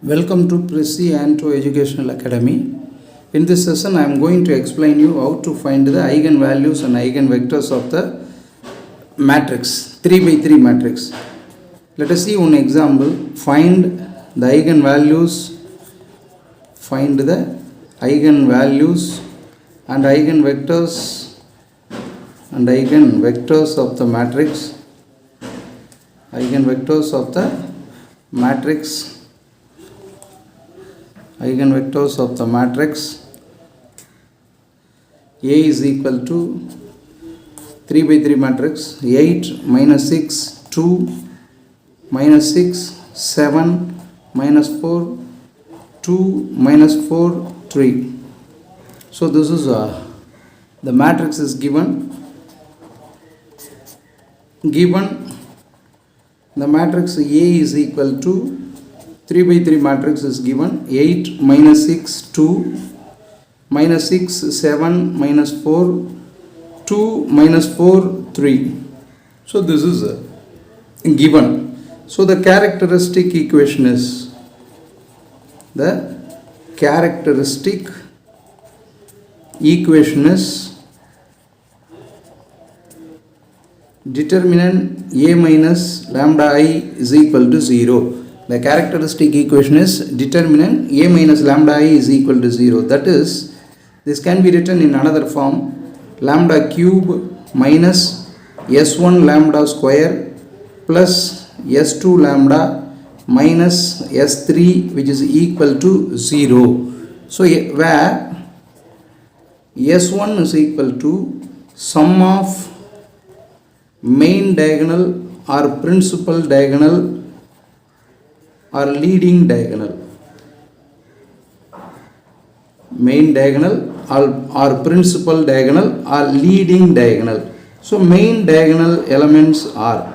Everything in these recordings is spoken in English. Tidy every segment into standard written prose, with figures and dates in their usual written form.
Welcome to PRISCI-ANTO Educational Academy. In this session, I am going to explain you how to find the eigen values and eigen vectors of the matrix, 3 by 3 matrix. Let us see one example. Find the eigen values and eigen vectors of the matrix. Eigenvectors of the matrix A is equal to 3 by 3 matrix 8 minus 6 2 minus 6 7 minus 4 2 minus 4 3. So this is the matrix is given the matrix A is equal to 3 by 3 matrix is given 8 minus 6 2 minus 6 7 minus 4 2 minus 4 3. So this is given. So the characteristic equation is determinant A minus lambda I is equal to 0. The characteristic equation is determinant A minus lambda I is equal to 0. That is, this can be written in another form: lambda cube minus S1 lambda square plus S2 lambda minus S3, which is equal to 0. So where S1 is equal to sum of main diagonal or principal diagonal or leading diagonal. Main diagonal or principal diagonal or leading diagonal. So main diagonal elements are.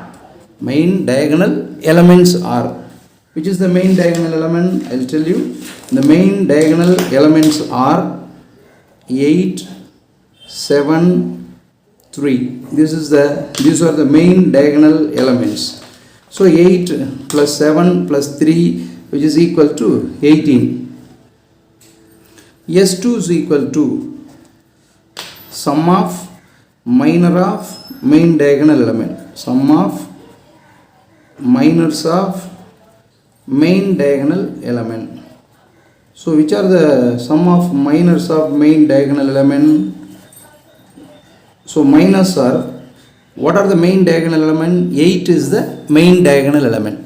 Which is the main diagonal element? I'll tell you. The main diagonal elements are 8, 7, 3. These are the main diagonal elements. So 8 plus 7 plus 3, which is equal to 18. S2 is equal to sum of minor of main diagonal element. Sum of minors of main diagonal element. So which are the sum of minors of main diagonal element? So minors are, what are the main diagonal element? 8 is the main diagonal element.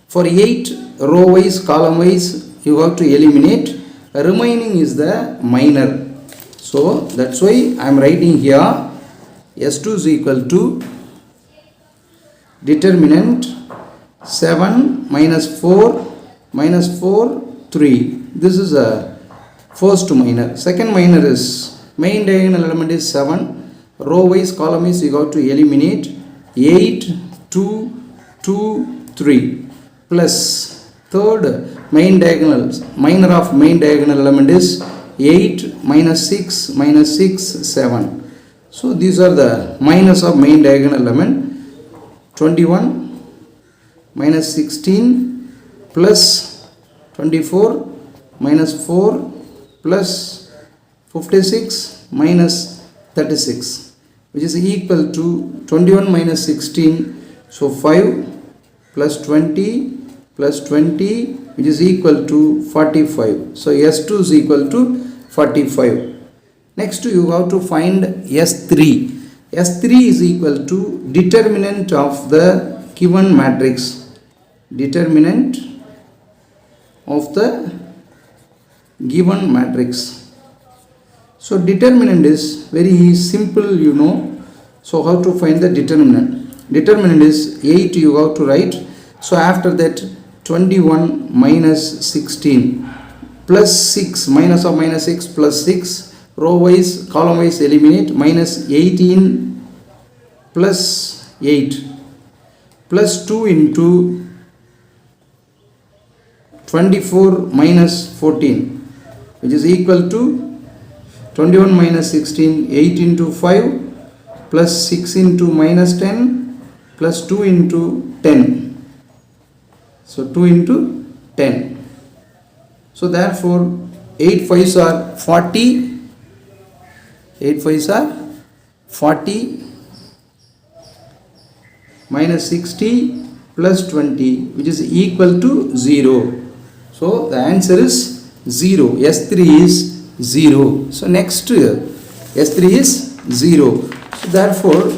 For 8, row wise, column wise, you have to eliminate. Remaining is the minor. So that's why I am writing here S2 is equal to determinant 7 minus 4 3. This is a first minor. Second minor is main diagonal element is 7. Row wise, column wise, you have to eliminate 8 2 2 3 plus third minor of main diagonal element is 8 minus 6 7. So these are the minors of main diagonal element. 21 minus 16 plus 24 minus 4 plus 56 minus 36, which is equal to 21 minus 16. So 5 plus 20 plus 20, which is equal to 45. So S2 is equal to 45. Next you have to find S3. S3 is equal to determinant of the given matrix. Determinant of the given matrix. So determinant is very simple, you know. So how to find the determinant? Determinant is 8 you have to write. So after that 21 minus 16 plus 6, minus of minus 6 plus 6, row wise, column wise eliminate, minus 18 plus 8 plus 2 into 24 minus 14, which is equal to 21 minus 16, 8 into 5 plus 6 into minus 10 plus 2 into 10. So 2 into 10. So therefore 8 5s are 40, 8 5s are 40 minus 60 plus 20, which is equal to 0. So the answer is 0. S3 is 0. So next S3 is 0. So therefore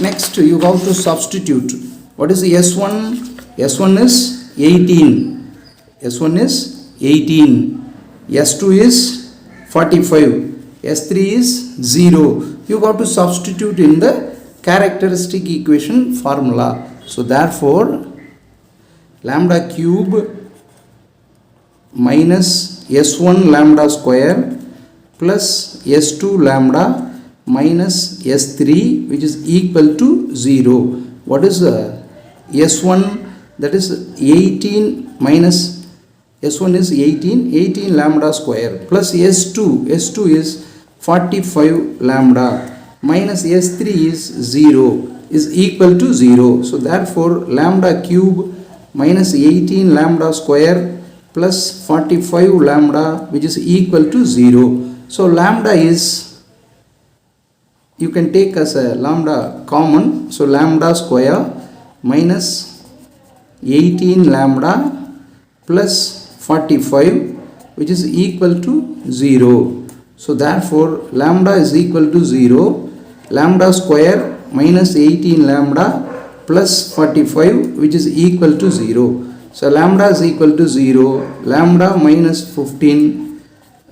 next you have to substitute. What is the S1? S1 is 18. S1 is 18. S2 is 45. S3 is 0. You have to substitute in the characteristic equation formula. So therefore lambda cube minus S1 lambda square plus S2 lambda minus S3, which is equal to 0. What is S1? That is 18 minus S1 is 18 lambda square plus S2 is 45 lambda minus S3 is 0 is equal to 0. So therefore lambda cube minus 18 lambda square plus 45 lambda, which is equal to 0. So lambda is, you can take as a lambda common. So lambda square minus 18 lambda plus 45, which is equal to 0. So therefore lambda is equal to 0. Lambda square minus 18 lambda plus 45, which is equal to 0. So lambda is equal to 0. Lambda minus 15,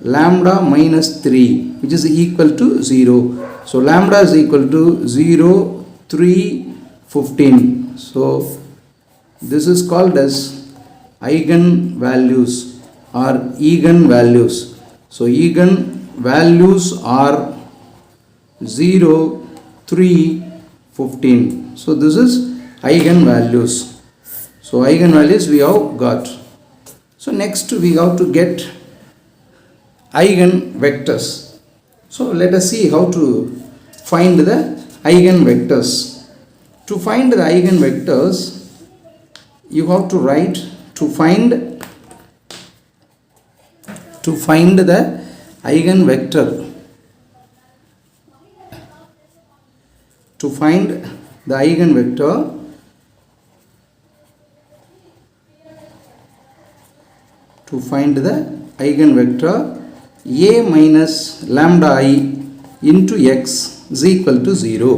lambda minus 3, which is equal to 0. So lambda is equal to 0, 3, 15. So this is called as eigen values or eigen values. So eigen values are 0, 3, 15. So this is eigen values. So eigen values we have got. So next we have to get eigen vectors. So let us see how to find the eigen vectors. To find the eigen vectors, you have to write to find the eigen vector. To find the eigen vector, A minus lambda I into x is equal to 0.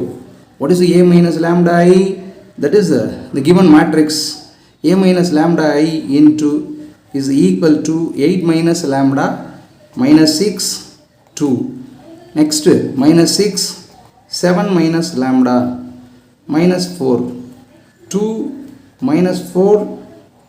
What is A minus lambda I? That is the given matrix. A minus lambda I into is equal to 8 minus lambda minus 6, 2. Next minus 6, 7 minus lambda minus 4, 2 minus 4,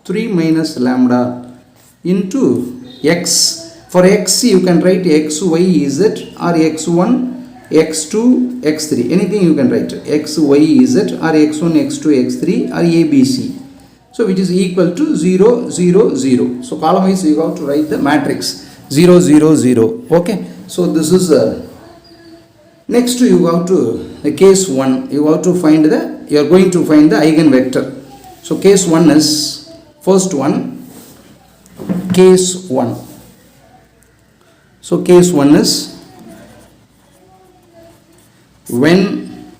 3 minus lambda into x. For x you can write x, y, z or x1, x2, x3. Anything you can write x, y, z or x1, x2, x3 or abc. So which is equal to 0, 0, 0. So column wise you have to write the matrix 0, 0, 0. Okay. So this is next you have to the case 1. You have to find you are going to find the eigenvector. So case 1 is first one. Case 1. So case 1 is when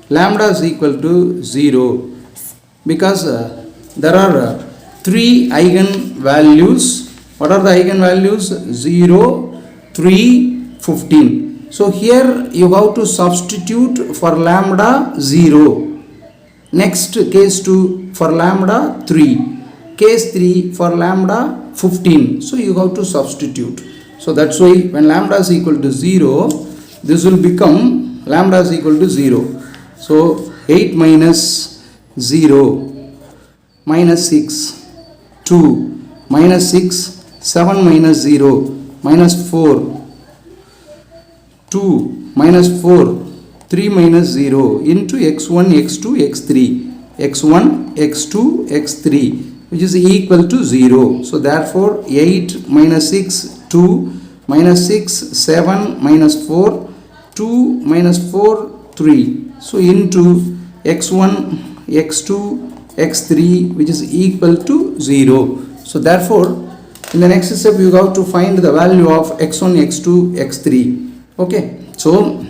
lambda is equal to 0, because there are 3 eigenvalues. What are the eigenvalues? 0, 3, 15. So here you have to substitute for lambda 0. Next case 2 for lambda 3. Case 3 for lambda 15. So you have to substitute. So that's why when lambda is equal to 0, this will become lambda is equal to 0. So 8 minus 0 minus 6, 2 minus 6, 7 minus 0 minus 4, 2 minus 4, 3 minus 0 into x1, x2, x3, x1, x2, x3, which is equal to 0. So therefore 8 minus 6, 2 minus 6, 7 minus 4, 2 minus 4, 3. So into x1, x2, x3 which is equal to 0. So therefore in the next step you have to find the value of x1, x2, x3. Okay, so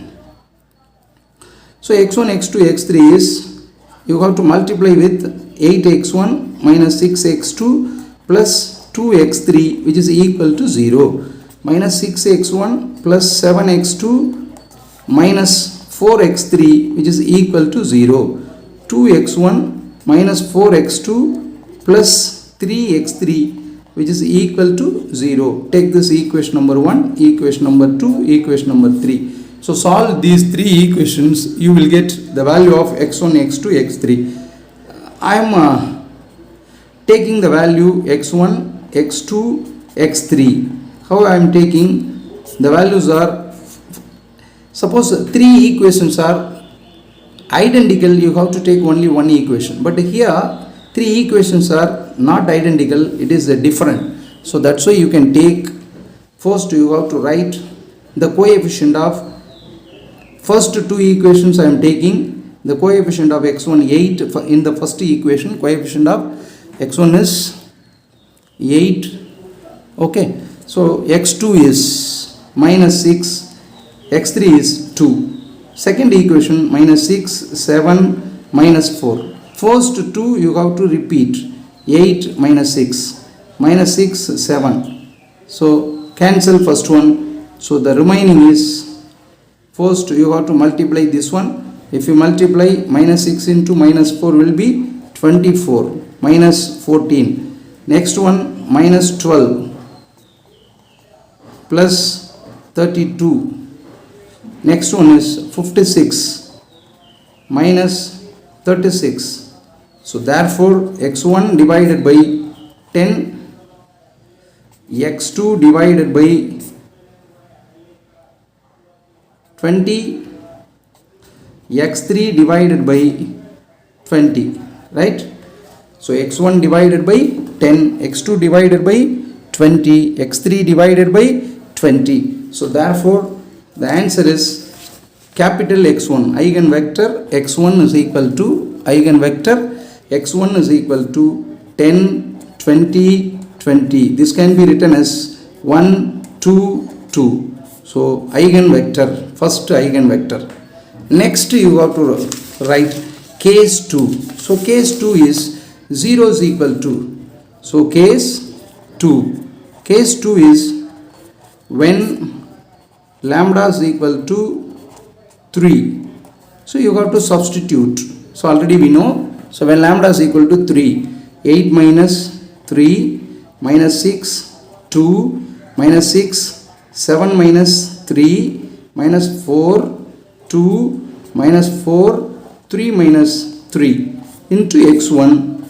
x1, x2, x3 is, you have to multiply with 8x1 minus 6x2 plus 2x3 which is equal to 0, minus 6x1 plus 7x2 minus 4x3 which is equal to 0, 2x1 minus 4x2 plus 3x3 which is equal to 0. Take this equation number 1, equation number 2, equation number 3. So solve these three equations, you will get the value of x1, x2, x3. I am taking the value x1, x2, x3. How I am taking? The values are, suppose three equations are identical, you have to take only one equation. But here three equations are not identical, it is different. So that's why you can take, first you have to write the coefficient of first two equations. I am taking the coefficient of x1 8 in the first equation, coefficient of x1 is 8. Okay, so x2 is minus 6, x3 is 2. Second equation minus 6, 7, minus 4. First two you have to repeat, 8 minus 6, minus 6, 7. So cancel first one. So the remaining is, first you have to multiply this one. If you multiply, minus 6 into minus 4 will be 24, minus 14. Next one minus 12 plus 32. Next one is 56 minus 36. So therefore x1 divided by 10, x2 divided by 20, x3 divided by 20, right? So x1 divided by 10, x2 divided by 20, x3 divided by 20. So therefore the answer is capital X1, eigenvector x1 is equal to, eigenvector x1 is equal to 10, 20, 20. This can be written as 1, 2, 2. So eigenvector, first eigenvector. Next you have to write case 2. So case 2 is 0 is equal to. So case 2. Case 2 is when lambda is equal to 3. So you have to substitute. So already we know. So when lambda is equal to 3, 8 minus 3 minus 6, 2 minus 6, 7 minus 3 minus 4, 2 minus 4, 3 minus 3 into x1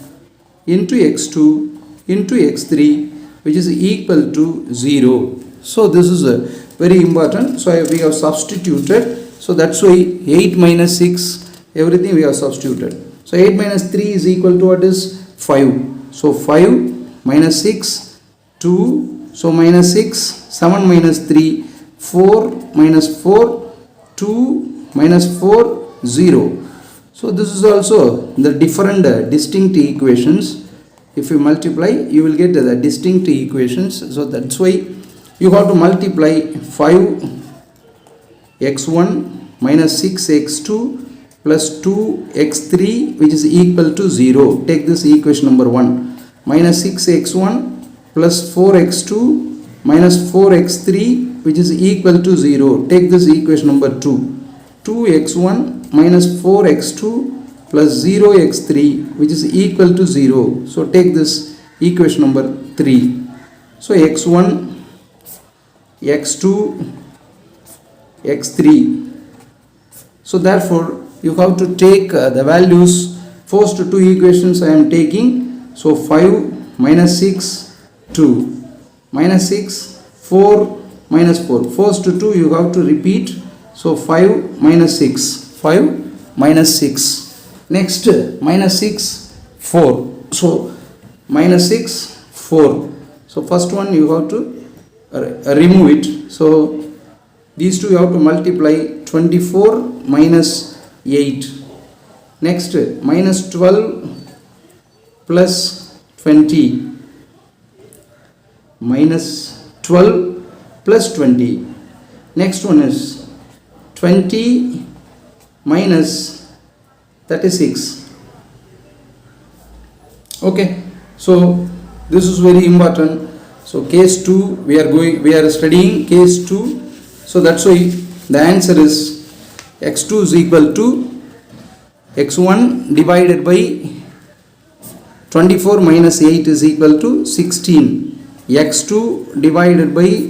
into x2 into x3 which is equal to 0. So this is very important. So we have substituted. So that's why 8 minus 6, everything we have substituted. So 8 minus 3 is equal to what is 5. So 5 minus 6, 2. So minus 6, 7 minus 3, 4 minus 4, 2 minus 4, 0. So this is also the different distinct equations. If you multiply, you will get the distinct equations. So that's why you have to multiply 5 x1 minus 6 x2 plus 2 x3 which is equal to 0. Take this equation number 1. Minus 6 x1 plus 4 x2 minus 4 x3 which is equal to 0. Take this equation number 2. 2 x1 minus 4 x2 plus 0 x3 which is equal to 0. So take this equation number 3. So x1, x2, x3. So therefore you have to take the values. First two equations I am taking. So 5 minus 6, 2 minus 6, 4 minus 4. First two you have to repeat. So 5 minus 6, 5 minus 6. Next minus 6, 4. So minus 6, 4. So first one you have to remove it. So these two you have to multiply. 24 minus 8. Next minus 12 plus 20 minus 12 plus 20. Next one is 20 minus 36. Okay, so this is very important. So case 2 we are studying case 2. So that's why the answer is x2 is equal to x1 divided by 24 minus 8 is equal to 16. x2 divided by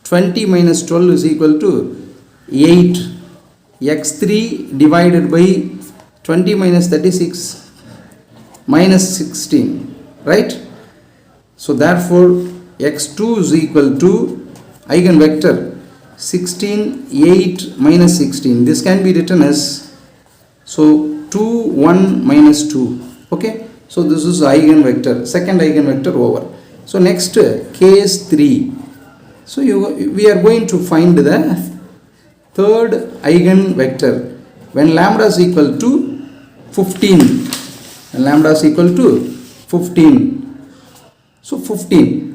20 minus 12 is equal to 8. x3 divided by 20 minus 36 minus 16, right? So therefore x2 is equal to eigenvector 16, 8 minus 16. This can be written as, so 2, 1 minus 2. Okay, so this is eigenvector, second eigenvector over. So next case 3. So we are going to find the third eigenvector when lambda is equal to 15. When lambda is equal to 15. So 15.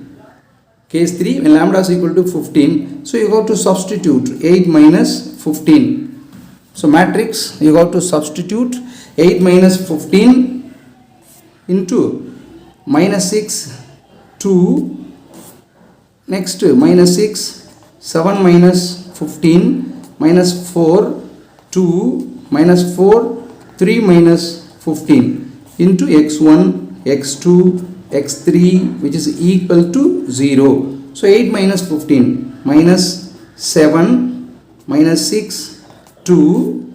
Case 3, when lambda is equal to 15. So you got to substitute 8 minus 15. So matrix, you got to substitute 8 minus 15 into minus 6, 2. Next minus 6, 7 minus 15 minus 4, 2 minus 4, 3 minus 15 into x1, x2, x3 which is equal to 0. So 8 minus 15 minus 7 minus 6, 2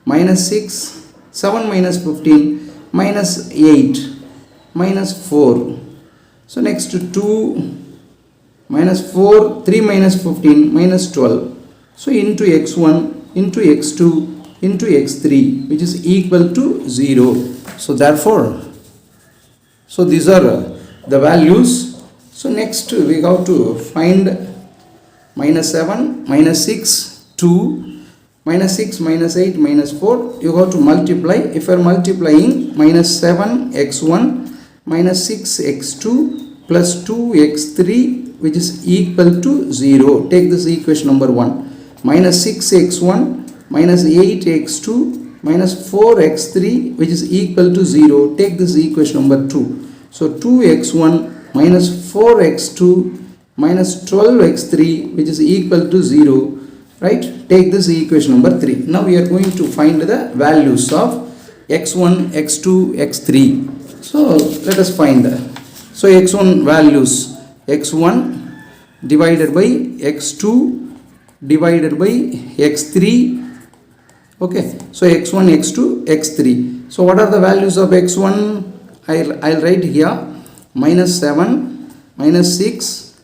minus 6, 7 minus 15 minus 8 minus 4. So next 2 minus 4, 3 minus 15 minus 12. So into x1, into x2, into x3 which is equal to 0. So therefore, so these are the values. So next we have to find minus 7, minus 6, 2, minus 6, minus 8, minus 4. You have to multiply. If you are multiplying minus 7 x1 minus 6 x2 plus 2 x3 which is equal to 0. Take this equation number 1. Minus 6 x1 minus 8 x2 minus 4 x3 which is equal to 0. Take this equation number 2. So 2x1 minus 4x2 minus 12x3 which is equal to 0. Right? Take this equation number 3. Now we are going to find the values of x1, x2, x3. So let us find that. So x1 values, x1 divided by x2 divided by x3. Okay, so x1, x2, x3. So what are the values of x1? I'll write here minus 7, minus 6,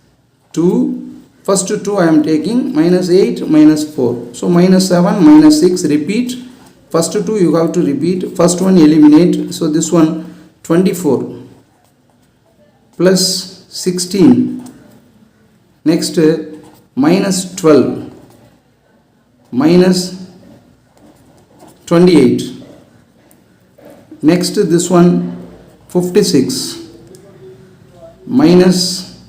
2, first 2 I am taking, minus 8, minus 4. So minus 7, minus 6, repeat. First 2 you have to repeat. First one eliminate. So this one 24 plus 16. Next minus 12 minus 28. Next this one 56 minus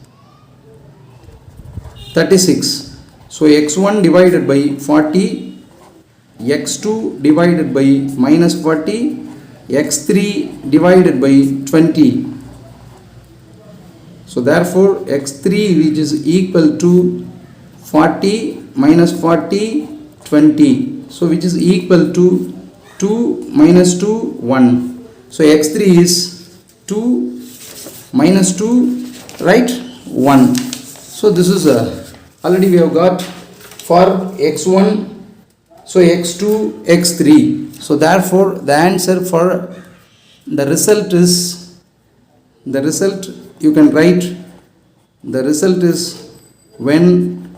36. So x1 divided by 40, x2 divided by minus 40, x3 divided by 20. So therefore x3 which is equal to 40 minus 40, 20. So which is equal to 2 minus 2, 1. So x3 is 2 minus 2, right? 1. So this is already we have got for x1. So x2, x3. So therefore the answer for the result is, the result you can write, the result is when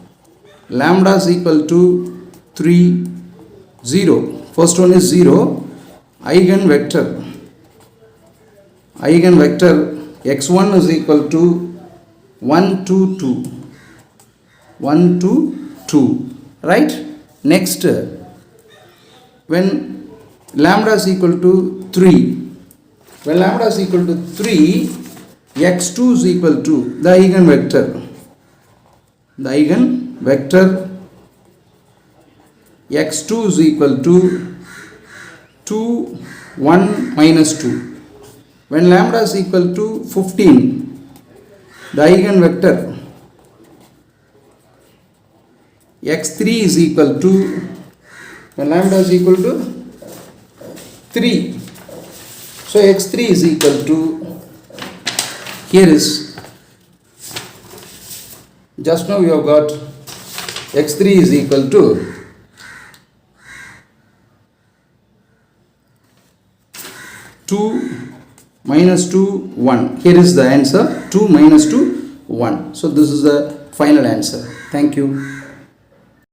lambda is equal to 3, 0. First one is 0. Eigenvector x1 is equal to 1 to 2. 1 to 2. Right? Next, when lambda is equal to 3. When lambda is equal to 3, x2 is equal to the eigenvector. The eigenvector x2 is equal to 2, 1 minus 2. When lambda is equal to 15, the eigenvector x3 is equal to, when lambda is equal to 3. So x3 is equal to, here is, just now we have got x3 is equal to 2 minus 2, 1. Here is the answer, 2 minus 2, 1. So this is the final answer. Thank you.